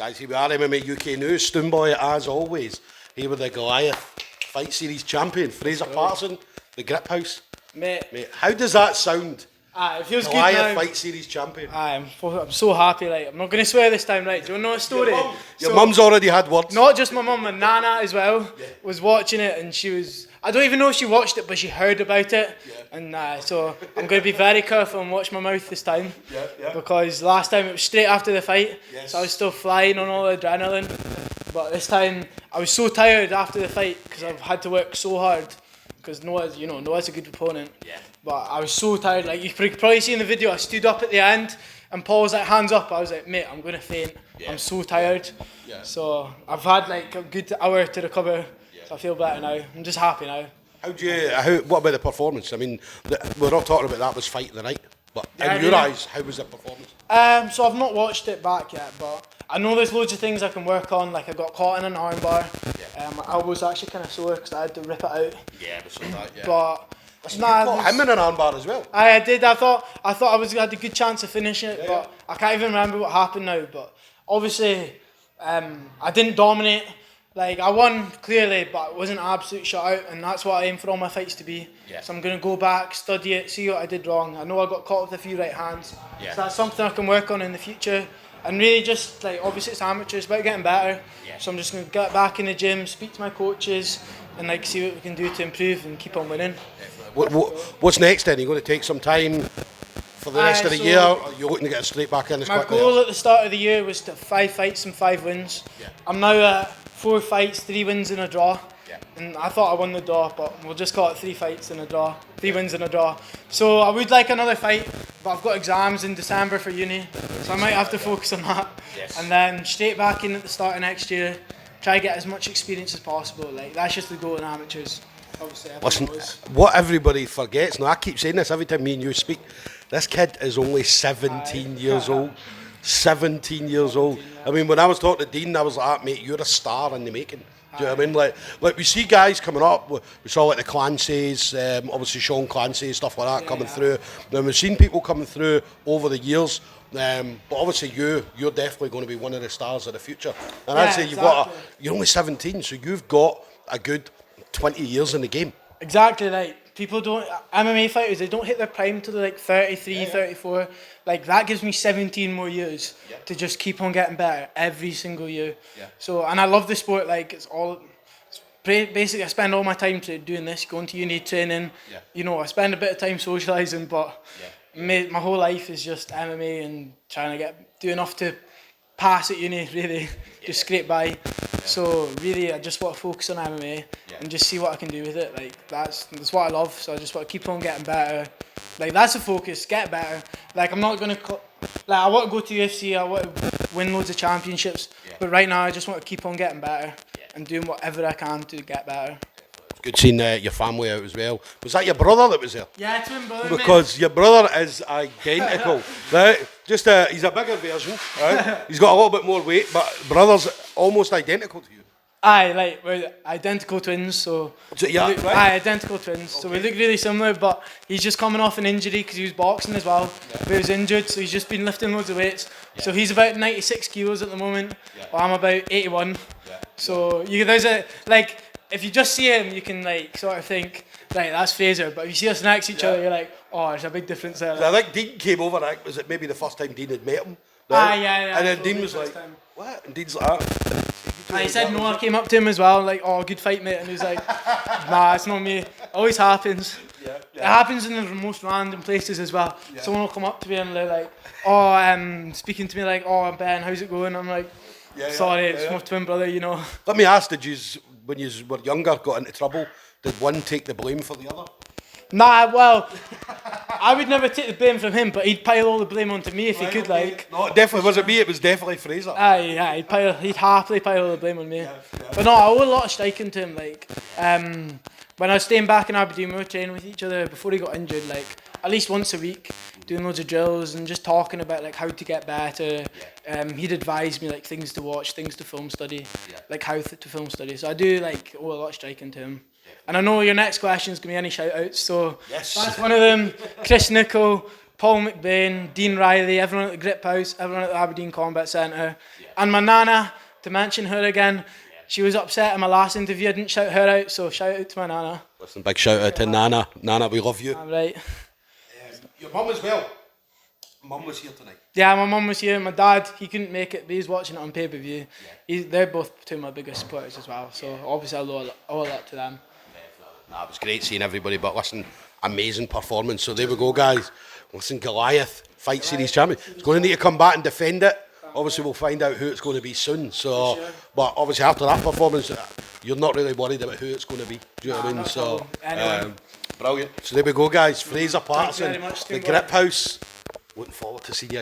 Guys, here we are, MMA UK News, Stoomboy as always. Here with the Goliath Fight Series champion, Fraser Paterson, the Griphouse. Mate, how does that sound? It feels Goliath good now. Fight Series champion. I'm so happy, like, I'm not going to swear this time, like, do you want to know a story? Your mum's already had words. Not just my mum, my nana as well was watching it, and she was, I don't even know if she watched it, but she heard about it, and so I'm going to be very careful and watch my mouth this time, because last time it was straight after the fight, so I was still flying on all the adrenaline, but this time I was so tired after the fight, because I've had to work so hard, because Noah's a good opponent. But I was so tired. Like you could probably see in the video, I stood up at the end, and Paul was like, "Hands up!" I was like, "Mate, I'm gonna faint. I'm so tired." So I've had like a good hour to recover. So I feel better now. I'm just happy now. What about the performance? I mean, we're not talking about that was fight of the night, but in your eyes, how was the performance? So I've not watched it back yet, but I know there's loads of things I can work on. Like I got caught in an armbar. My elbow's actually kind of sore because I had to rip it out. But you caught him in an armbar as well. I did. I thought I had a good chance of finishing it, but I can't even remember what happened now. But obviously, I didn't dominate. Like I won clearly, but it wasn't an absolute shutout, and that's what I aim for all my fights to be. So I'm gonna go back, study it, see what I did wrong. I know I got caught with a few right hands, so that's something I can work on in the future. And really, just like obviously it's amateur, it's about getting better. So I'm just gonna get back in the gym, speak to my coaches, and like see what we can do to improve and keep on winning. What's next then? Are you going to take some time for the rest of the year? Or are you looking to get straight back in as quickly? My goal at the start of the year was to 5 fights and 5 wins. I'm now at 4 fights, 3 wins and a draw. And I thought I won the draw, but we'll just call it 3 fights and a draw. 3 wins and a draw. So I would like another fight, but I've got exams in December for uni, so I might have to focus on that. And then straight back in at the start of next year, try to get as much experience as possible. Like that's just the goal in amateurs. Obviously, listen, what everybody forgets, now I keep saying this every time me and you speak, this kid is only 17 years old. 17 years old. I mean, when I was talking to Dean, I was like, mate, you're a star in the making. Do you know what I mean? Like we see guys coming up, we saw like the Clancy's, obviously Sean Clancy, stuff like that coming through. Then we've seen people coming through over the years, but obviously you're definitely going to be one of the stars of the future. And I'd say you're only 17, so you've got a good 20 years in the game. Exactly, like people don't, MMA fighters, they don't hit their prime till they're like 33, 34. Like that gives me 17 more years to just keep on getting better every single year. So, and I love the sport, like basically I spend all my time doing this, going to uni, training. You know, I spend a bit of time socialising, but my whole life is just MMA and trying to do enough to pass at uni, really, just scrape by. So really, I just want to focus on MMA and just see what I can do with it. Like that's what I love. So I just want to keep on getting better. Like that's the focus, get better. Like I'm not gonna, I want to go to UFC. I want to win loads of championships. But right now, I just want to keep on getting better and doing whatever I can to get better. Good seeing your family out as well. Was that your brother that was there? Yeah, twin brother. Because your brother is identical. Right? Just he's a bigger version. Right? He's got a little bit more weight, but brother's almost identical to you. Aye, like we're identical twins, so identical twins. So we look really similar, but he's just coming off an injury because he was boxing as well. But he was injured, so he's just been lifting loads of weights. So he's about 96 kilos at the moment, while I'm about 81. So there's a like. If you just see him, you can like sort of think, right, that's Fraser. But if you see us next to each other, you're like, oh, there's a big difference there. I think Dean came over, was it maybe the first time Dean had met him? Right? And then Dean was like, what? And Dean's like, he said Noah came up to him as well, like, oh, good fight, mate. And he was like, nah, it's not me. It always happens. It happens in the most random places as well. Someone will come up to me and they're like, oh, speaking to me like, oh, Ben, how's it going? I'm like, sorry, it's my twin brother, you know. Let me ask, did you, when you were younger, got into trouble, did one take the blame for the other? Nah, well, I would never take the blame from him, but he'd pile all the blame onto me if he could, like. No, it definitely wasn't me, it was definitely Fraser. He'd happily pile all the blame on me. But no, I owe a lot of striking to him, like, when I was staying back in Aberdeen, we were training with each other before he got injured, like, at least once a week, doing loads of drills and just talking about, like, how to get better. He'd advise me, like, things to watch, things to film study, like, how to film study. So I do, like, owe a lot of striking to him. And I know your next question is going to be any shout-outs, so that's one of them. Chris Nichol, Paul McBain, Dean Riley, everyone at the Griphouse, everyone at the Aberdeen Combat Centre, and my nana, to mention her again. She was upset in my last interview I didn't shout her out, so shout out to my nana. Listen, big shout out to Nana. Nana, we love you. I'm right. Your mum as well. Mum was here tonight. Yeah, my mum was here. My dad, he couldn't make it, but he's watching it on pay-per-view. They're both two of my biggest supporters as well, so obviously I owe a lot to them. It was great seeing everybody, but listen, amazing performance. So there we go, guys. Listen, Goliath Fight Series champion. He's going to need to come back and defend it. Obviously, we'll find out who it's going to be soon. So, but obviously after that performance, you're not really worried about who it's going to be. Do you know what I mean? So, brilliant. So there we go, guys. Fraser Paterson, the Griphouse. Looking forward to seeing you.